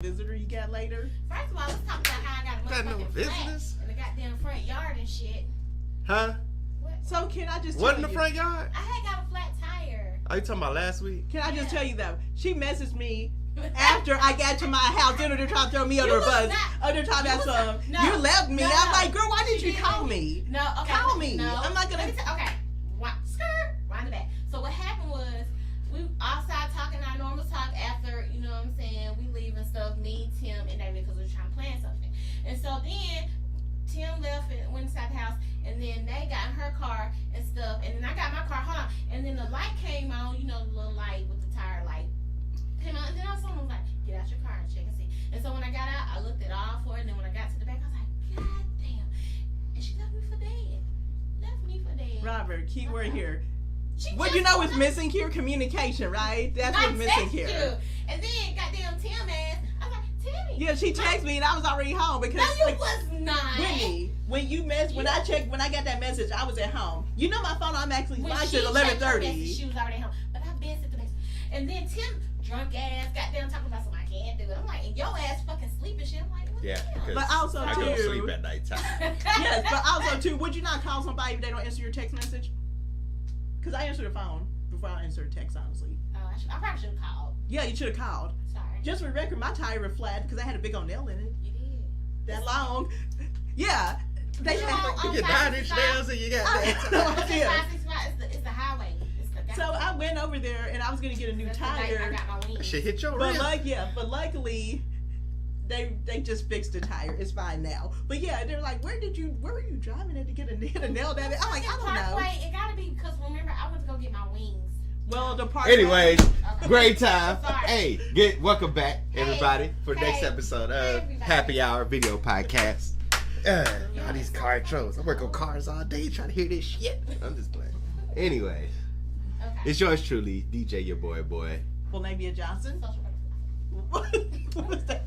visitor you got later? First of all, let's talk about how I got a Got no motherfucking visitors? flat in the goddamn front yard and shit. Huh? What? So can I just What tell in the you, front yard? I had got a flat tire. Are you talking about last week? Can I just tell you that she messaged me after I got to my house, then they're trying to throw me under a was bus. not- They're talking about you was some. not- no. You left me. No, I'm no. like, girl, why did She you didn't. call me? No, okay. Call me. No. I'm not gonna- Okay. Skirt. Wind it back. So what happened was we outside talking our normal talk after, you know what I'm saying, we leave and stuff, me, Tim, and David, because we were trying to plan something. And so then Tim left and went inside the house, and then they got in her car and stuff, and then I got my car, hold on, and then the light came on, you know, the little light with the tire light came on, and then all of a sudden I was like, get out your car and check and see. And so when I got out, I looked at all four, and then when I got to the back, I was like, God damn. And she left me for dead. Robert, keyword here. She What just you know is wanna- missing here? Communication, right? That's I what's missing text here. you. And then goddamn Tim ass, I was like, Timmy. Yeah, she texted me and I was already home because No, you like, was not. Whitney, when I got that message, I was at home. You know my phone automatically When flashed she at checked her 11:30. message, she was already home. But I been sent the message. And then Tim, drunk ass, goddamn talking about something I can't do it. I'm like, and your ass fucking sleeping shit. I'm like, what Yeah, the hell? because But also I go to too- sleep at nighttime. Yes, but also too, would you not call somebody if they don't answer your text message? Because I answered the phone before I answered text, honestly. Oh, I probably should have called. Yeah, you should have called. Sorry. Just for the record, my tire was flat because I had a big old nail in it. You did. That long. Yeah. They You know, had, You get 9-inch nails and you got I- that. It's Yeah. 565. It's the highway. It's the So I went over there and I was gonna get a new That's the night I tire. got my wings. Shit hit your But wrist. but luckily they just fixed the tire. It's fine now. But yeah, they're like, where were you driving at to get a nail down it? I'm like, I don't know. Parkway, it gotta be because remember I went to go get my wings. Well, the part. Anyways, Okay. great time. Sorry. Hey, welcome back, Hey. everybody, for the next Hey. episode Hey, of everybody. Happy Hour Video Podcast. All these car trolls. I work on cars all day trying to hear this shit. I'm just playing. Anyway, Okay. it's yours truly, DJ, your boy. Well, Navia Johnson. Social What was that?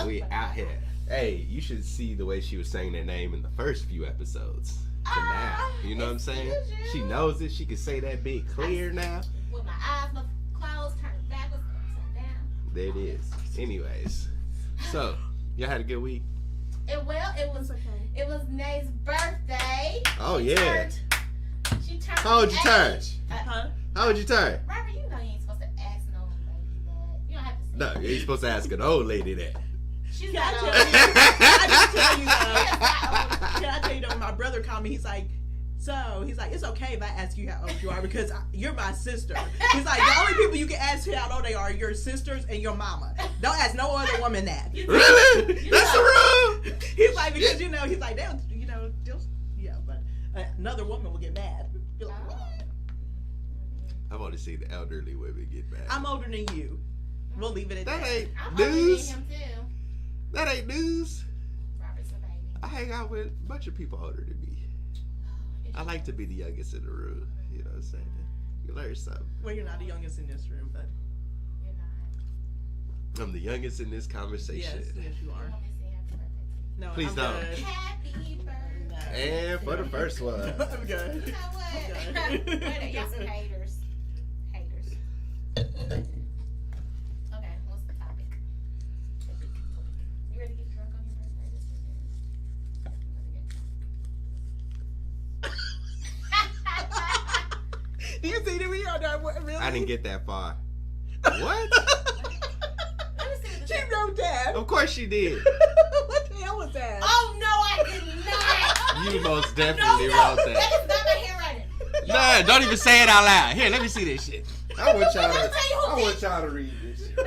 We out here. Hey, you should see the way she was saying that name in the first few episodes to now. You know what I'm saying? excuse you. She knows it. She can say that big clear now. With my eyes closed, turned backwards, upside down. There it is. Anyways, so y'all had a good week. It was okay. it was Nay's birthday. Oh She yeah. turned- She turned. How old you turn? Huh? How would you turn? Robert, you know you ain't supposed to ask no lady that. You don't have to say. No, you ain't supposed to ask an old lady that. She's Can I not tell old. you? I just tell you She is though. not old. Can I tell you though? When my brother called me, he's like, it's okay if I ask you how old you are because you're my sister. He's like, the only people you can ask how old they are your sisters and your mama. Don't ask no other woman that. You Really? You That's the rule. He's like, because he's like, they'll, yeah, but another woman will get mad. Be like, what? I've only seen the elderly women get mad. I'm older than you. We'll leave it at That that. ain't I'm older than news. him too. That ain't news. Robert's a baby. I hang out with a bunch of people older than me. I like to be the youngest in the room. You know what I'm saying? You learn something. Well, you're not the youngest in this room, but You're not. I'm the youngest in this conversation. yes, you You are. want me to say happy birthday? No, Please I'm don't. good. Happy birthday. No. And for the first one. I'm You good. know what? Okay. Wait, y'all some haters. Okay, what's the topic? You ready to get drunk on your birthday this weekend? Do you see the video? Really? I didn't get that far. What? Let me see what She the wrote that. Of course she did. What the hell was that? Oh no, I did not. You most No, definitely no, wrote that that. is not my handwriting. Nah, don't even say it out loud. Here, let me see this shit. I want y'all Let me tell you who did- y'all to read this shit. I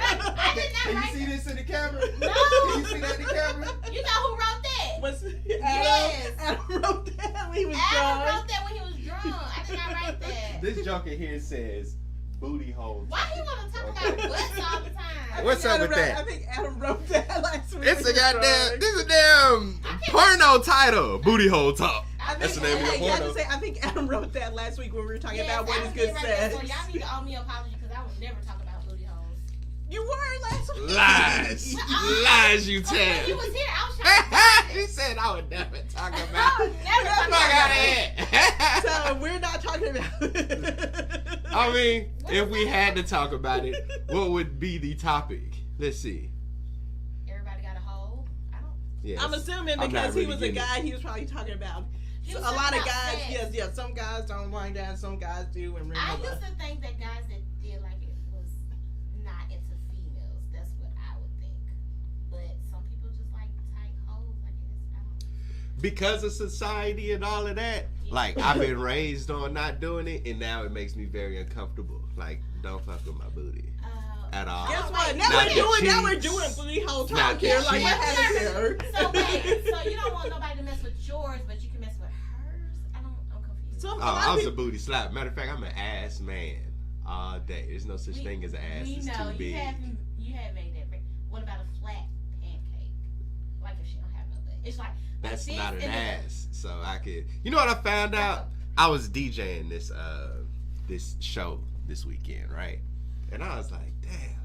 did not Can you write see this in the camera? No. Can you see that in the camera? You know who wrote that? Was Yes. Adam wrote that when he was Adam drunk. wrote that when he was drunk. I did not write that. This joker here says booty hole. Why he want to talk about butts all the time? What's up with that? I think Adam wrote that last week. It's when a he was goddamn, drunk. this is a damn porno title. Booty hole talk. I That's think- the name of Hey, your yeah, porno. I think Adam wrote that last week when we were talking Yes, about what I is was good getting ready to sex. say, y'all need to owe me an apology because I would never talk about booty holes. You were last week. Lies. Lies you Okay, when you tell. was here, I was trying to She said I would never talk I about would never talk Fuck out about of it. here. So we're not talking about. I mean, if we had to talk about it, what would be the topic? Let's see. Yes. I'm assuming I'm not because he really was a getting it. guy, he was probably talking about. He So was a lot talking of about guys, sex. yes, some guys don't like that, some guys do, and I remember. used to think that guys that did like it was not into females. That's what I would think. But some people just like tight hoes, I guess. I don't. Because of society and all of that, like I've been raised on not doing it, and now it makes me very uncomfortable. Like, don't fuck with my booty at all. Guess Oh, what? like, Now not we're the doing cheeks. booty hole Not talk the here. Like, what cheeks. happened here? So wait, so you don't want nobody to mess with yours, but you can mess with hers? I'm confused. Some, Oh, a lot I of was a people- booty slap. Matter of fact, I'm an ass man all day. There's no such thing as an ass We that's know too big. you have made that. What about a flat pancake? Like if she don't have no butt, it's like That's this not an and then- ass. So I could. You know what I found out? I was DJing this show this weekend, right? And I was like, damn,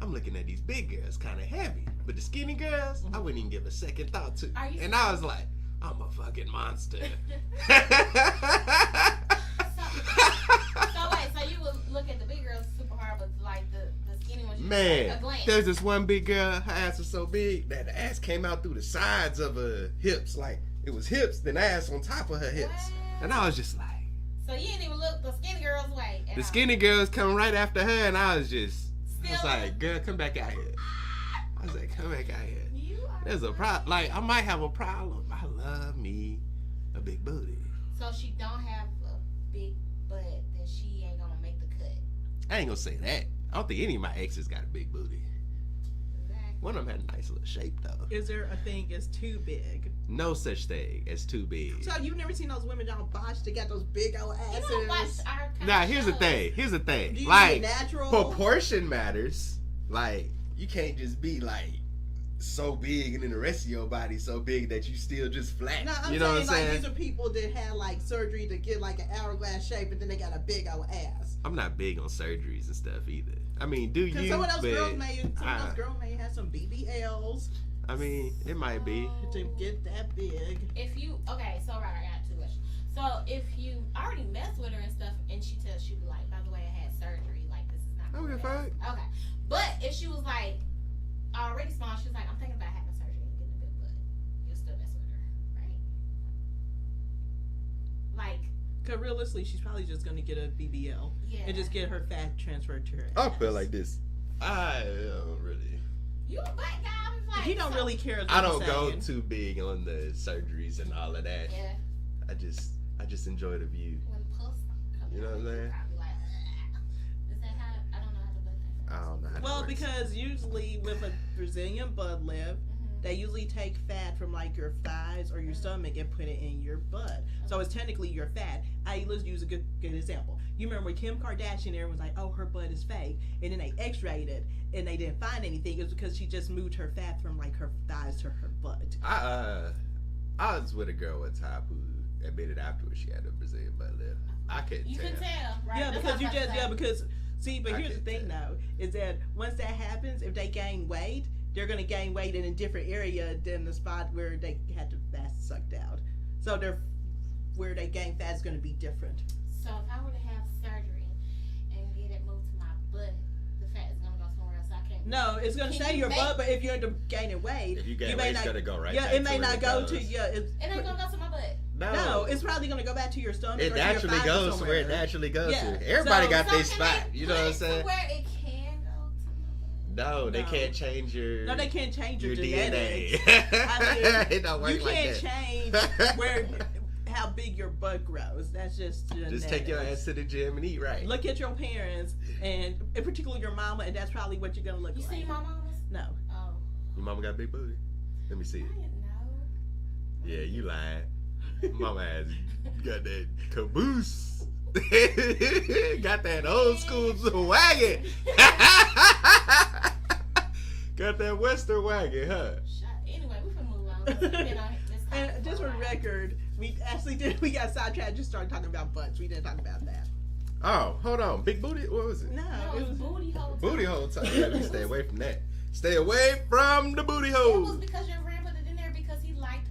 I'm looking at these big girls kind of heavy, but the skinny girls, I wouldn't even give a second thought to. Are you And I was like, I'm a fucking monster. So wait, so you would look at the big girls super hard, but like the skinny ones, you just Man, like a glance. there's this one big girl, her ass was so big that the ass came out through the sides of her hips. Like, it was hips, then ass on top of her hips. Wow. And I was just like, So you didn't even look the skinny girl's way. at the all. skinny girls coming right after her, and I was just, I was Still- like, girl, come back out here. I was like, come back out here. You are There's a problem. Like, I might have a problem. I love me a big booty. So she don't have a big butt that she ain't gonna make the cut. I ain't gonna say that. I don't think any of my exes got a big booty. Exactly. One of them had a nice little shape, though. Is there a thing as too big? No such thing as too big. So you've never seen those women down botched? They got those big old You asses. don't watch our kind Now, of here's the shows. thing. Here's the thing. Do you Like, need natural? proportion matters. Like, you can't just be like so big and then the rest of your body so big that you still just flat. No, I'm you know saying, what I'm like saying? these are people that had like surgery to get like an hourglass shape, and then they got a big old ass. I'm not big on surgeries and stuff either. I mean, do Because you? some of those but girls may, I- have some BBLs I mean, it might be. to get that big. If you okay, so right, I got two questions. So if you already mess with her and stuff, and she tells you like, by the way, I had surgery, like this is not. I don't give a my fuck. ass. Okay, but if she was like already small, she was like, I'm thinking about having surgery and getting a big butt. You'll still mess with her, right? Like, Because realistically, she's probably just going to get a BBL yeah. and just get her fat transferred to her I ass. feel like this. I don't really. You a butt guy? I was like, He don't so- really care. is I what don't I'm go saying. too big on the surgeries and all of that. Yeah. I just enjoy the view. When pus comes You know out, what I'm saying? you're probably like, "Ugh." Is that how? I don't know how the butt thing I don't know. how that Well, works. because usually with a Brazilian butt lift, they usually take fat from like your thighs or your stomach and put it in your butt. So it's technically your fat. Let's use a good example. You remember when Kim Kardashian, everyone was like, oh, her butt is fake. And then they x-rayed it and they didn't find anything. It was because she just moved her fat from like her thighs to her butt. I was with a girl one time who admitted afterwards she had a Brazilian butt lift. I couldn't You tell. can tell, right? Yeah, That's because what you I was just, about to say. because, see, but I here's the can thing tell. though, is that once that happens, if they gain weight, they're going to gain weight in a different area than the spot where they had the fat sucked out. So where they gain fat is going to be different. So if I were to have surgery and get it moved to my butt, the fat is gonna go somewhere else. I can't. No, it's going to Can stay you your make- butt, but if you're into gaining weight, If you you gain may weight, it's not- gonna go right. yeah, back it may to where not go goes. to It ain't gonna go to my butt. No, it's probably going to go back to your stomach. It or to your naturally thighs or goes to where it somewhere. naturally goes Yeah, to. Everybody so- got So their can spot. they You know what I'm put it saying? to where it can go to my butt? No, they No. can't change your. No, they can't change your DNA. genetics. I mean, It don't work You like can't that. change how big your butt grows. That's just genetics. Just take your ass to the gym and eat right. Look at your parents, and in particular your mama, and that's probably what you're gonna look You like. see my mama's? No. Oh, Your mama got a big booty. Let me see I it. didn't know. Yeah, you lying. Mama has got that caboose. Got that old school wagon. Got that Western wagon, huh? Anyway, we can move on. 'cause we've been on this topic And just for a for while. record, we actually did. We got sidetracked. Just started talking about butts. We didn't talk about that. Oh, hold on. Big booty? What was it? No, No, it it was was. booty hole. Booty hole time. Yeah, we stay away from that. Stay away from the booty It was hole. because your friend put it in there because he liked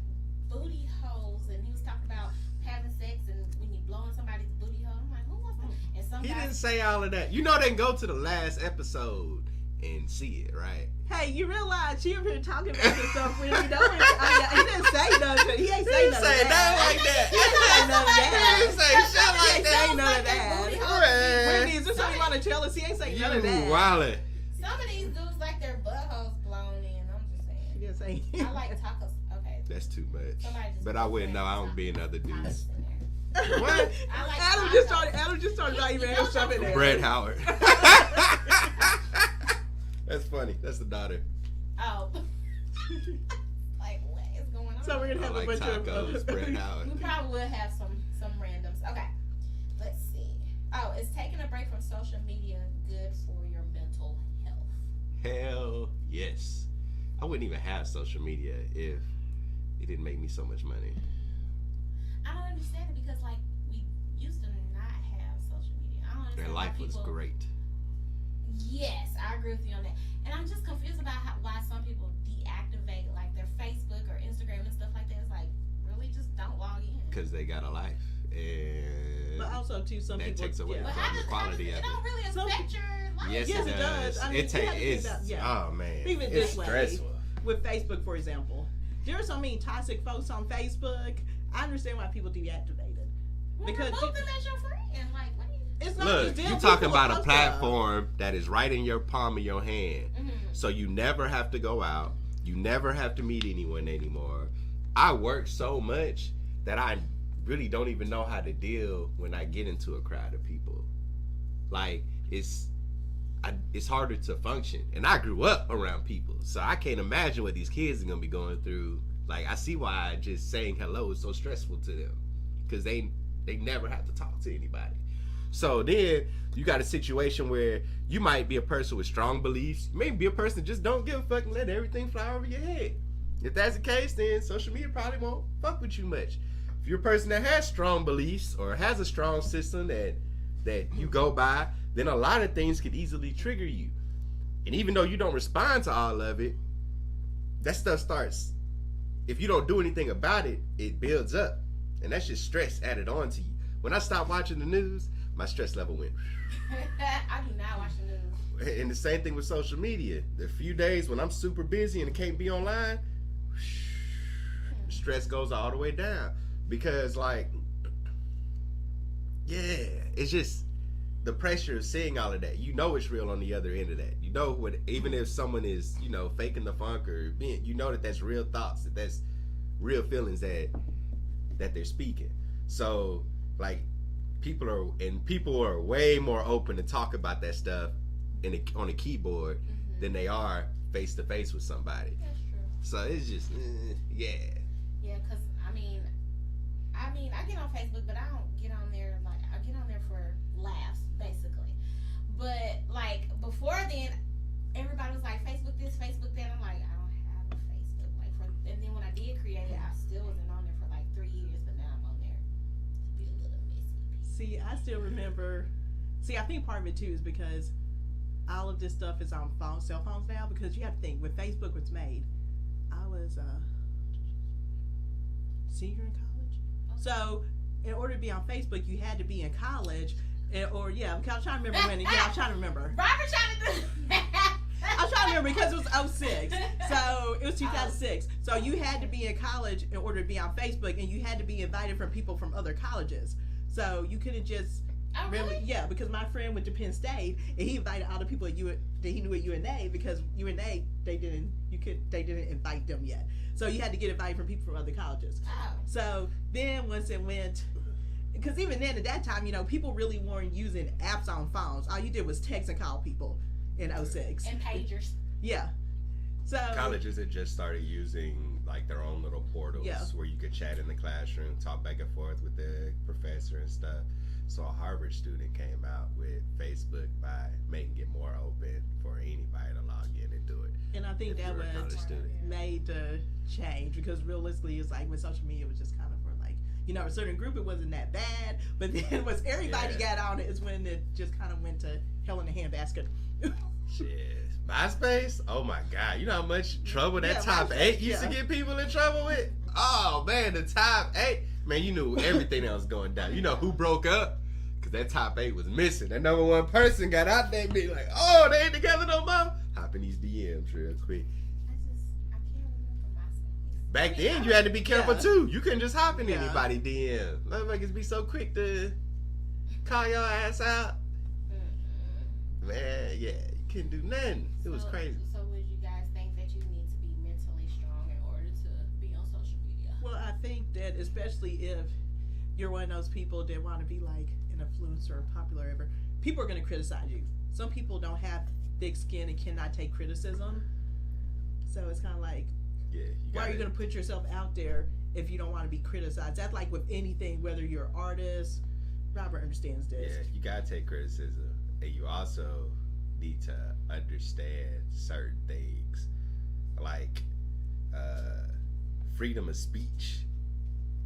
booty holes and he was talking about having sex and when you blow in somebody's booty hole. I'm like, who wants that? And some He didn't guys, say all of that. You know they can go to the last episode and see it, right? Hey, you realize she up here talking about this stuff when he don't. He didn't say nothing. He ain't say nothing. Say nothing like that. He ain't say none of that. He didn't say shit He like ain't that. say none of that. Man. Wendy, is this what you want to tell us? He ain't say You none of that. wildin'. Some of these dudes like their buttholes blown in. I'm just saying. He didn't say. I like tacos. Okay. That's too much. Somebody just But I wouldn't know. I don't be in other tacos dudes. in there. What? I like Adam tacos. just started not even having stuff in there. Brett Howard. That's funny. That's the daughter. Oh. Like, what is going on? So we're gonna I have like a bunch tacos, of. Brett Howard. We probably will have some randoms. Okay. Let's see. Oh, is taking a break from social media good for your mental health? Hell yes. I wouldn't even have social media if it didn't make me so much money. I don't understand it because, like, we used to not have social media. I don't understand Their why life was people- great. Yes, I agree with you on that. And I'm just confused about why some people deactivate, like, their Facebook or Instagram and stuff like that. It's like, really just don't log in. Because they got a life. And But also too, some that people. takes away yeah. But from how the does quality it of don't really Some- affect your life? Yes, Yes, it does. I mean, It you have to think it's about- yeah. oh man, Think of it it's this way. stressful. With Facebook, for example, there are so many toxic folks on Facebook. I understand why people deactivate it. Well, because remove them as your friend. Like, what do you... It's not Look, just them you're talking people about a post platform that is right in your palm of your hand. Mm-hmm. So you never have to go out. You never have to meet anyone anymore. I work so much that I really don't even know how to deal when I get into a crowd of people. Like, it's harder to function. And I grew up around people. So I can't imagine what these kids are going to be going through. Like, I see why just saying hello is so stressful to them. Because they never have to talk to anybody. So then you got a situation where you might be a person with strong beliefs. You may be a person that just don't give a fuck and let everything fly over your head. If that's the case, then social media probably won't fuck with you much. If you're a person that has strong beliefs or has a strong system that you go by, then a lot of things could easily trigger you. And even though you don't respond to all of it, that stuff starts, if you don't do anything about it, it builds up. And that's just stress added on to you. When I stopped watching the news, my stress level went. I do not watch the news. And the same thing with social media. The few days when I'm super busy and can't be online, stress goes all the way down. Because, like, yeah, it's just the pressure of seeing all of that. You know it's real on the other end of that. You know what, even if someone is, faking the funk or being, that's real thoughts, that's real feelings that they're speaking. So, like, people are way more open to talk about that stuff on a keyboard than they are face to face with somebody. That's true. So it's just, yeah. Yeah, because, I get on Facebook, but I don't get on there, like, I get on there for laughs, basically. But, like, before then, everybody was like, Facebook this, Facebook that. I'm like, I don't have a Facebook. And then when I did create it, I still wasn't on there for like 3 years, but now I'm on there. Be a little messy. See, I still remember. See, I think part of it too is because all of this stuff is on cell phones now. Because you have to think, when Facebook was made, I was senior in college. So, in order to be on Facebook, you had to be in college, because I was trying to remember when. Yeah, I was trying to remember. Robert trying to do that. I was trying to remember because it was 06. So it was 2006. So you had to be in college in order to be on Facebook, and you had to be invited from people from other colleges. So you couldn't just Oh, really? yeah, because my friend went to Penn State and he invited all the people that he knew at UNA, because UNA they didn't invite them yet. So you had to get invited from people from other colleges. Oh. So then once it went, because even then at that time, people really weren't using apps on phones. All you did was text and call people in 06. And pagers. Yeah. So Colleges had just started using like their own little portals Yeah. where you could chat in the classroom, talk back and forth with the professor and stuff. So a Harvard student came out with Facebook by making it more open for anybody to log in and do it. and I think If that you're a was college student. made the change, because realistically it's like when social media was just kind of for like, a certain group, it wasn't that bad, but then once everybody Yeah. got on it is when it just kind of went to hell in a handbasket. Shit. MySpace? Oh my God. You know how much trouble that Yeah, top MySpace, 8 used to yeah. get people in trouble with? Oh man, the top 8. Man, you knew everything that was going down. You know who broke up? Because that top 8 was missing. That number one person got out there and be like, oh, they ain't together no more. How hop in these DMs real quick. I can't remember myself. Back then, you had to be careful Yeah. too. You couldn't just hop in Yeah. anybody DM. Motherfuckers be so quick to call your ass out. Man, yeah, you couldn't do nothing. It was crazy. So would you guys think that you need to be mentally strong in order to be on social media? Well, I think that especially if you're one of those people that want to be like an influencer or popular or whatever, people are going to criticize you. Some people don't have thick skin and cannot take criticism. So it's kind of like, Yeah, why are you going to put yourself out there if you don't want to be criticized? That's like with anything, whether you're an artist. Robert understands this. Yeah, you gotta take criticism, and you also need to understand certain things, like freedom of speech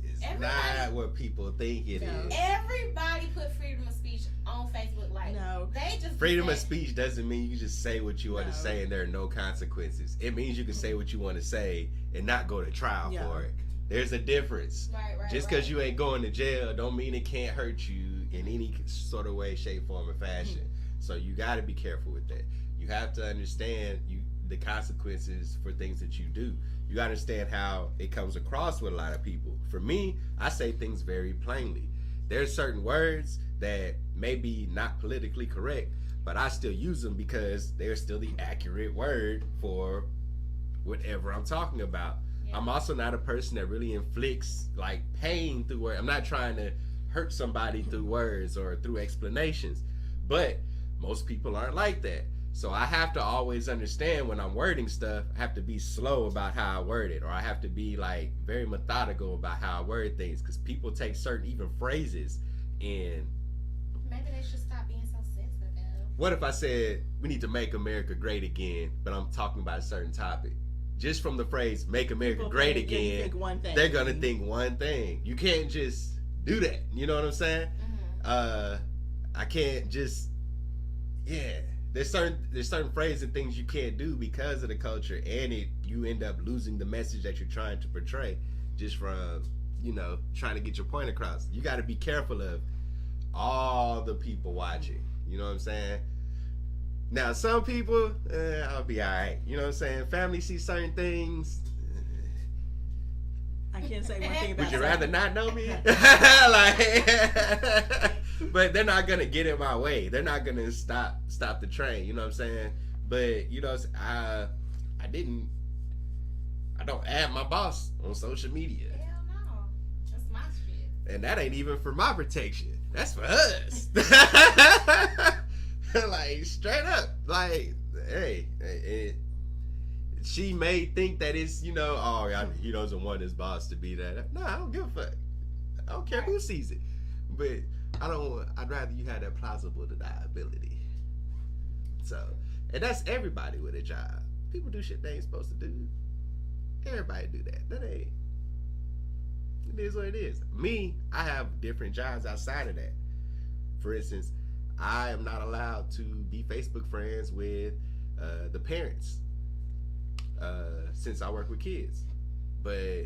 is Everybody- not what people think it No. is. Everybody put freedom of speech on Facebook. Like, No. they just Freedom of said- speech doesn't mean you just say what you want to No. say and there are no consequences. It means you can say what you want to say and not go to trial Yeah. for it. There's a difference. Right. Just because you ain't going to jail don't mean it can't hurt you in any sort of way, shape, form, or fashion. So you got to be careful with that. You have to understand the consequences for things that you do. You got to understand how it comes across with a lot of people. For me, I say things very plainly. There's certain words that may be not politically correct, but I still use them because they're still the accurate word for whatever I'm talking about. Yeah. I'm also not a person that really inflicts like pain through words. I'm not trying to hurt somebody through words or through explanations, but most people aren't like that. So I have to always understand when I'm wording stuff, I have to be slow about how I word it, or I have to be like very methodical about how I word things, because people take certain even phrases and Maybe they should stop being so sensitive. what if I said we need to make America great again, but I'm talking about a certain topic? Just from the phrase "make America People great think- yeah, you again," think one thing. they're gonna think one thing. You can't just do that. You know what I'm saying? Mm-hmm. I can't just There's certain phrases and things you can't do because of the culture, and you end up losing the message that you're trying to portray just from trying to get your point across. You got to be careful of all the people watching. You know what I'm saying? Now, some people, I'll be all right. You know what I'm saying? Family see certain things. I can't say one thing about Would you some- rather not know me? But they're not gonna get in my way. They're not gonna stop the train. You know what I'm saying? But I don't add my boss on social media, Hell no. That's my shit. and that ain't even for my protection. That's for us. Like straight up, like hey. She may think that it's, he doesn't want his boss to be that. No, I don't give a fuck. I don't care who sees it. But I'd rather you have that plausible deniability. So, and that's everybody with a job. People do shit they ain't supposed to do. Everybody do that. It is what it is. Me, I have different jobs outside of that. For instance, I am not allowed to be Facebook friends with the parents. Since I work with kids, but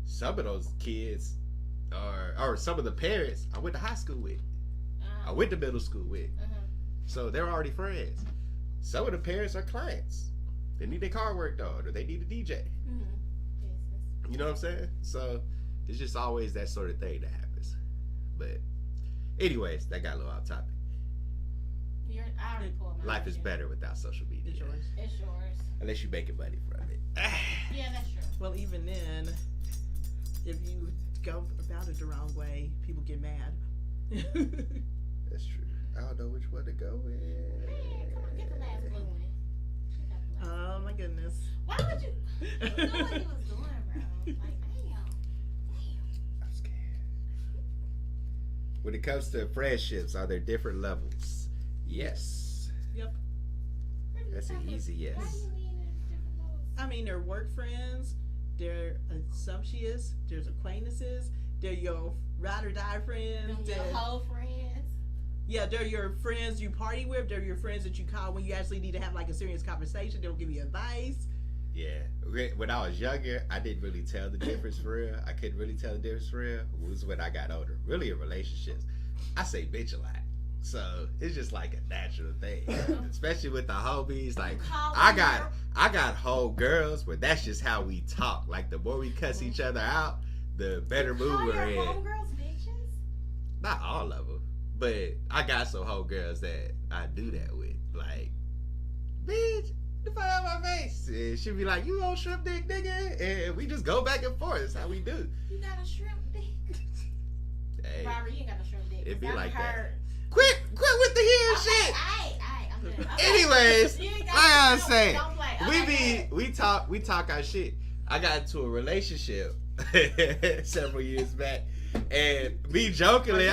some of those kids or some of the parents I went to high school with, I went to middle school with, so they're already friends. Some of the parents are clients. They need their car worked on, or they need a DJ. Business. You know what I'm saying? So it's just always that sort of thing that happens. But anyways, that got a little off topic. I already pulled mine. Life is better without social media, It's yours. It's yours. unless you making money from it. Yeah, that's true. Well, even then, if you go about it the wrong way, people get mad. That's true. I don't know which one to go with. Man, come on, get the last blue one. Get that blue one. Oh my goodness. Why would you? You know what he was doing, bro. Like, damn. I'm scared. When it comes to friendships, are there different levels? Yes. Yep. That's an easy yes. Why you mean there's different levels? I mean, they're work friends, they're associates, there's acquaintances, they're your ride or die friends. Them your they're- whole friends. Yeah, they're your friends you party with. They're your friends that you call when you actually need to have like a serious conversation. They'll give you advice. Yeah. When I was younger, I didn't really tell the difference for real. I couldn't really tell the difference for real. It was when I got older. Really in relationships, I say bitch a lot. So it's just like a natural thing, especially with the homies. Like Call I them got whole girls, but that's just how we talk. Like the more we cuss each other out, the better mood Call we're your in. homegirls bitches? Not all of them, but I got some whole girls that I do that with. Like, bitch, the fuck out my face. And she'll be like, you old shrimp dick nigga, and we just go back and forth. That's how we do. You got a shrimp dick? Hey, Robert, you ain't got no shrimp dick. It be 'Cause like I've that. heard- quit with the heel shit. I'm good. Okay. Anyways, You ain't got like I was don't- saying, don't play. Okay, we talk our shit. I got into a relationship several years back, and me jokingly,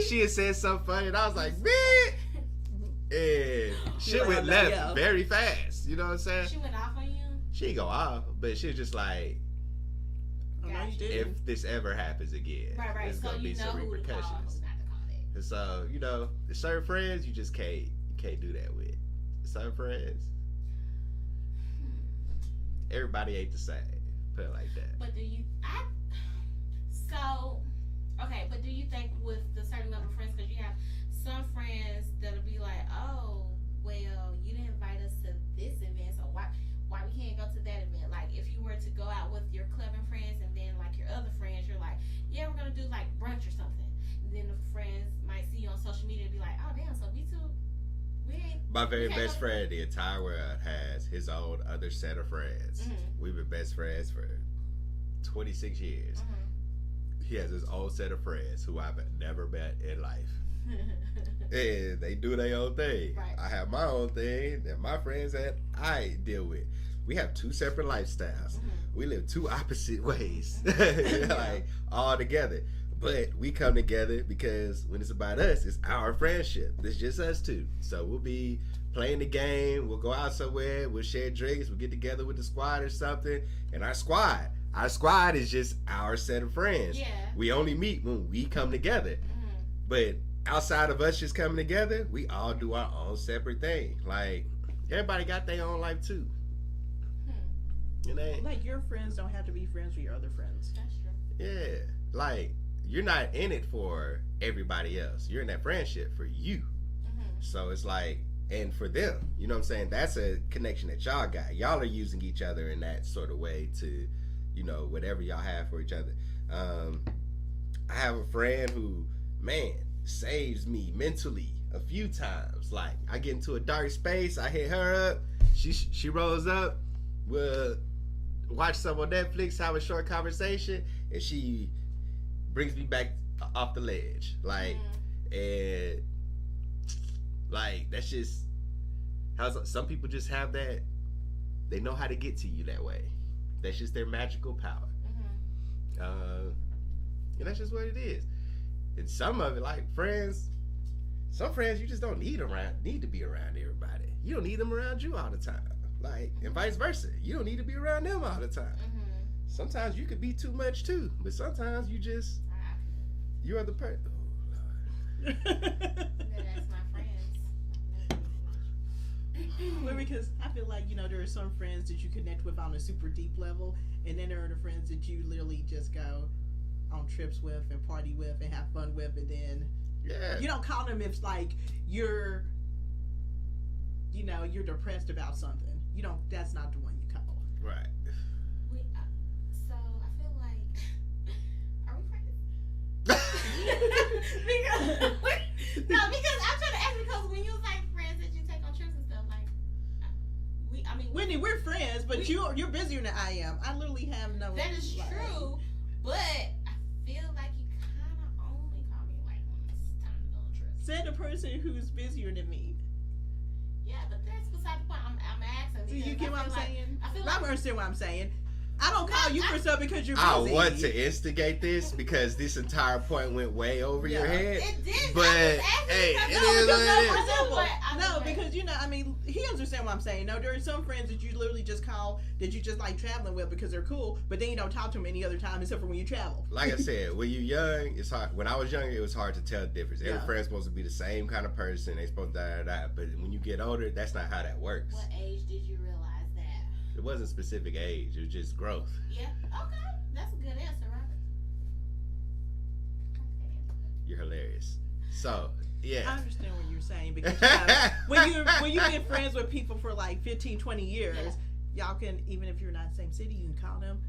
she had said something funny, and I was like, man, and shit like, went oh, no, left yeah. very fast. You know what I'm saying? She went off on you? She didn't go off, but she was just like, Oh, no, you Gotcha. didn't. if this ever happens again, Right. there's So gonna be you know some who to call, repercussions. who not to call that. And so, you know, certain friends you just can't do that with. Certain friends, everybody ain't the same. Put it like that. But do you think with the certain number of friends, because you have some friends that'll be like, oh, well, you didn't invite us to this event, so why we can't go to that event? Like, if you were to go out with your clubbing friends and then like your other friends, you're like, yeah, we're gonna do like brunch or something. And then the friends might see you on social media and be like, oh damn, so we ain't. My very Okay, best go- friend in the entire world has his own other set of friends. Mhm. We've been best friends for 26 years. He has his own set of friends who I've never met in life. And they do their own thing. Right. I have my own thing and my friends that I deal with. We have two separate lifestyles. We live two opposite ways. Like all together. But we come together because when it's about us, it's our friendship. It's just us two. So we'll be playing the game. We'll go out somewhere. We'll share drinks. We'll get together with the squad or something. And our squad is just our set of friends. Yeah. We only meet when we come together. But outside of us just coming together, we all do our own separate thing. Like, everybody got their own life too. You know? Like, your friends don't have to be friends with your other friends. That's true. Yeah. Like, you're not in it for everybody else. You're in that friendship for you. So it's like, and for them, you know what I'm saying? That's a connection that y'all got. Y'all are using each other in that sort of way to, you know, whatever y'all have for each other. I have a friend who, man, saves me mentally a few times. Like, I get into a dark space, I hit her up, she rolls up, we'll watch some on Netflix, have a short conversation, and she brings me back off the ledge. Like, and like, that's just how some people just have that. They know how to get to you that way. That's just their magical power. And that's just what it is. And some of it, like friends, some friends you just don't need to be around everybody. You don't need them around you all the time. Like, and vice versa. You don't need to be around them all the time. Sometimes you could be too much too, but sometimes you are the person. Oh, Lord. That's my friends. Well, because I feel like, you know, there are some friends that you connect with on a super deep level, and then there are the friends that you literally just go on trips with and party with and have fun with, and then Yeah. you don't call them if like you're depressed about something. You don't. That's not the one you call. Right. So I feel like, are we friends? because I'm trying to ask, because when you was like friends that you take on trips and stuff, like Whitney, we're friends, but you're busier than I am. I literally have no. that is like, true, but I feel like you kind of only call me like when it's time to go on trips. Said the person who's busier than me. Yeah, but that's beside the point. I'm asking. Do you because get what I I'm feel like- saying? I feel I like understand what I'm saying. I don't call you for stuff because you're busy. I want to instigate this because this entire point went way over your head. it did. But, hey, it is what it is. No, because he understand what I'm saying. No, there are some friends that you literally just call that you just like traveling with because they're cool, but then you don't talk to them any other time except for when you travel. Like I said, when you're young, it's hard. When I was younger, it was hard to tell the difference. Every Yeah. friend's supposed to be the same kind of person. They supposed to da. But when you get older, that's not how that works. What age did you realize that? It wasn't specific age. It was just growth. Yeah. Okay. That's a good answer, Robert. Okay. You're hilarious. So I yeah. understand what you're saying because when you've been friends with people for like 15, 20 years, y'all can, even if you're not in the same city, you can call them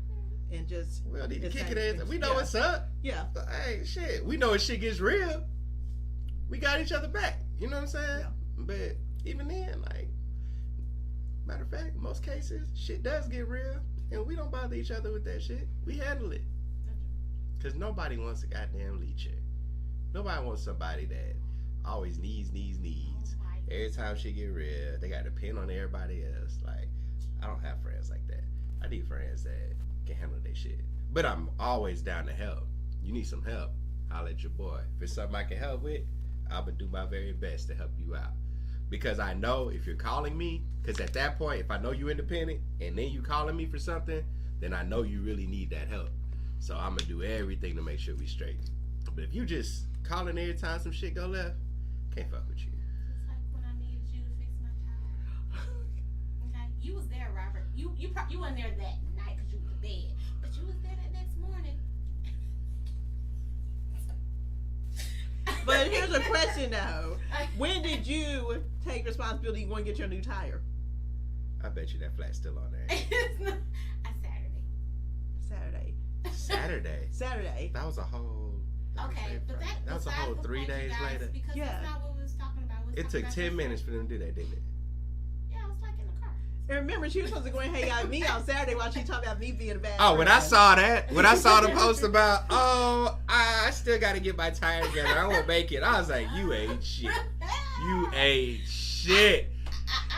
and just. We don't need to it's kick like- it in. We know yeah. what's up. Yeah. But, hey, shit. We know when shit gets real. We got each other back. You know what I'm saying? Yeah. But even then, like, matter of fact, most cases, shit does get real. And we don't bother each other with that shit. We handle it. Because nobody wants a goddamn lead check. Nobody wants somebody that always needs. Every time shit get real, they got to depend on everybody else. Like, I don't have friends like that. I need friends that can handle their shit. But I'm always down to help. You need some help, holla at your boy. If it's something I can help with, I'm going to do my very best to help you out. Because I know if you're calling me, because at that point, if I know you're independent and then you calling me for something, then I know you really need that help. So I'm going to do everything to make sure we straight. But if you just calling every time some shit go left, can't fuck with you. It's like when I needed you to fix my tire. Okay, you was there, Robert. You wasn't there that night because you was in bed, but you was there that next morning. But here's a question though: when did you take responsibility? You want to get your new tire? I bet you that flat's still on there. It's not- Saturday. Saturday. That was a whole. Okay, but that was a whole 3 days later. Because Yeah. that's not what we was talking about. We was It talking took about 10 this- minutes for them to do that, didn't it? Yeah, I was like in the car. And remember, she was supposed to go and hang out with me on Saturday while she talked about me being a bad. Oh, when I friend. saw that, when I saw the post about, I still got to get my tire together. I won't make it. I was like, you ain't shit. You ain't shit.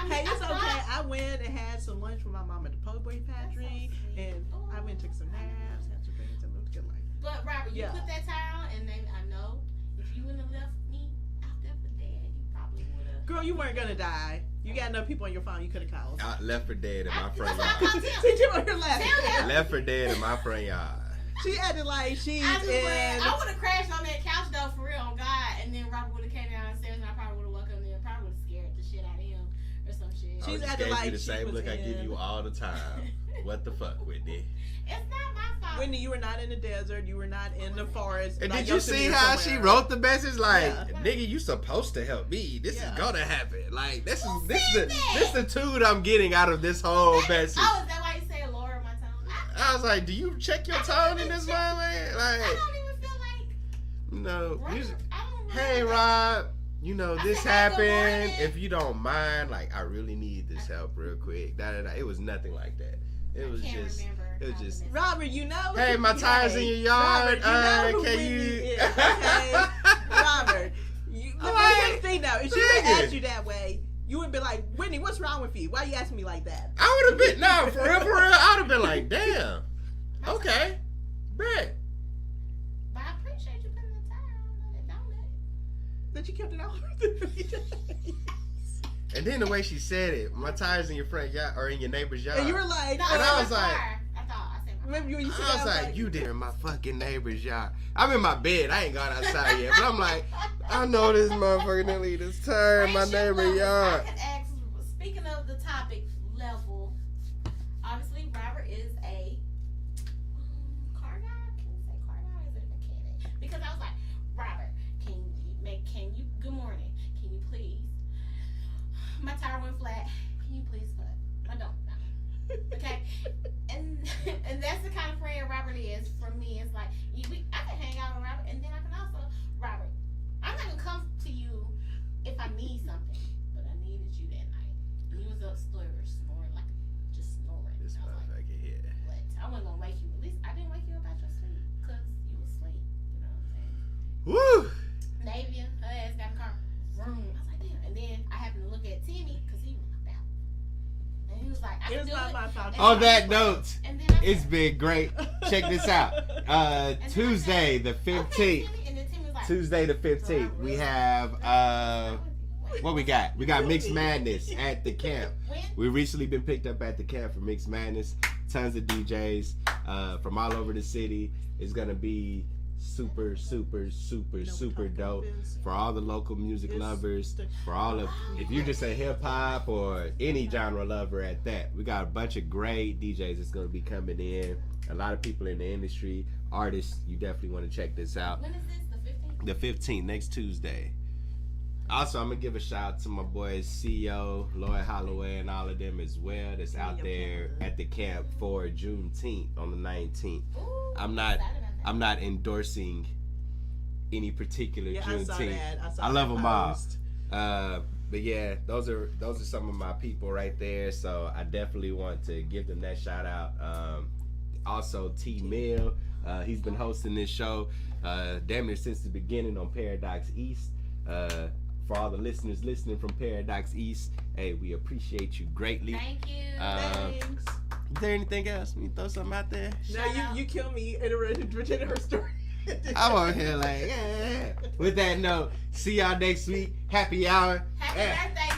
Hey, it's okay. I went and had some lunch with my mom at the Po' Boy Pantry, and I went and took some naps, had some drinks, and lived a good life. But Robert, you Yeah. put that tire on, and then I know if you wouldn't have left me out there for dead, you probably would have. Girl, you weren't gonna die. You got enough people on your phone. You could have called. I left for dead in my front That's why I yard. called Tim. See, Tim on your Tell left. him. Left for dead in my front yard. She acted like she's I just in. I would have crashed on that couch though, for real, on God, and then Robert would have came downstairs, and I probably would have woke up there, probably would have scared the shit out of him or some shit. She's I just acting gave like you the she same was look I give in- you all the time. What the fuck, Whitney? It's not my fault. Whitney, you were not in the desert. You were not in the forest. And like did you Yosemite see or how she somewhere. wrote the message? Like, Yeah. nigga, you supposed to help me. This Yeah. is gonna happen. Like, this Who is said the that? tude I'm getting out of this whole message. Oh, is that why you say lower my tone? I was like, do you check your tone in this moment? I Like, don't even feel like. no. Robert, I don't Hey, remember. Rob. You know, I this said, "Hey, good happened. morning." If you don't mind, like, I really need this help real quick. It was nothing like that. It was I can't just. remember it was how the just- message- Robert, you know. Hey, my tire's in your yard. Robert, you know who can Whitney you? is, okay? Robert, but Like, here's the thing though. If she would nigga. have asked you that way, you would be like, Whitney, what's wrong with you? Why you asking me like that? I would have been no for real. I would have been like, damn. Okay, bet. But I appreciate you putting the tire on that donut. That you kept it on. And then the way she said it, my tire's in your front yard or in your neighbor's yard. And you were like, No, And I it was like- car. I thought I said my remember you used to I was like, you did in my fucking neighbor's yard. I'm in my bed. I ain't gone outside yet, but I'm like, I know this motherfucker didn't leave his tire in my Friendship neighbor's levels. yard. I could ask, speaking of the topic level, obviously Robert is a car guy. Can you say car guy or is it a mechanic? Because I was like, Robert, good morning. Can you please? My tire went flat. Can you please put? I don't know. Okay, and that's the kind of friend Robert is. For me, it's like I can hang out with Robert, and then I can also Robert. I'm not gonna come to you if I need something, but I needed you that night. And you was upstairs snoring like just snoring. This I was like, motherfucker here. what? I wasn't gonna wake you. At least I didn't wake you up out your sleep because you was asleep. You know what I'm saying? Woo! Navia, her ass got in the car. Vroom. I was like, damn. And then I happened to look at Timmy because he was knocked out. And he was like, I It can was do not it. my fault. And On I that was like- note, And then I it's said, been great. Check this out. Tuesday the 15th. okay, Timmy. And then Timmy was like, Tuesday the 15th. We have what we got? We got Mixed Madness at the camp. When? We recently been picked up at the camp for Mixed Madness. Tons of DJs from all over the city. It's gonna be super dope for all the local music lovers. For all of, if you're just a hip hop or any genre lover at that, we got a bunch of great DJs that's gonna be coming in. A lot of people in the industry, artists. You definitely want to check this out. When is this? The 15th? The 15th, next Tuesday. Also, I'm gonna give a shout out to my boys CEO, Lloyd Holloway, and all of them as well. That's out there at the camp for Juneteenth on the 19th. Ooh, I'm not excited about that. I'm not endorsing any particular Yeah, I saw Juneteenth. that. I love that them all. post. But yeah, those are some of my people right there. So I definitely want to give them that shout out. Also, T Mill, he's been hosting this show damn near since the beginning on Paradox East. For all the listeners listening from Paradox East, hey, we appreciate you greatly. Thank you. Thanks. Is there anything else? You throw something out there? No, you kill me in her story. I'm over here like, yeah. With that note, see y'all next week. Happy hour. Happy birthday,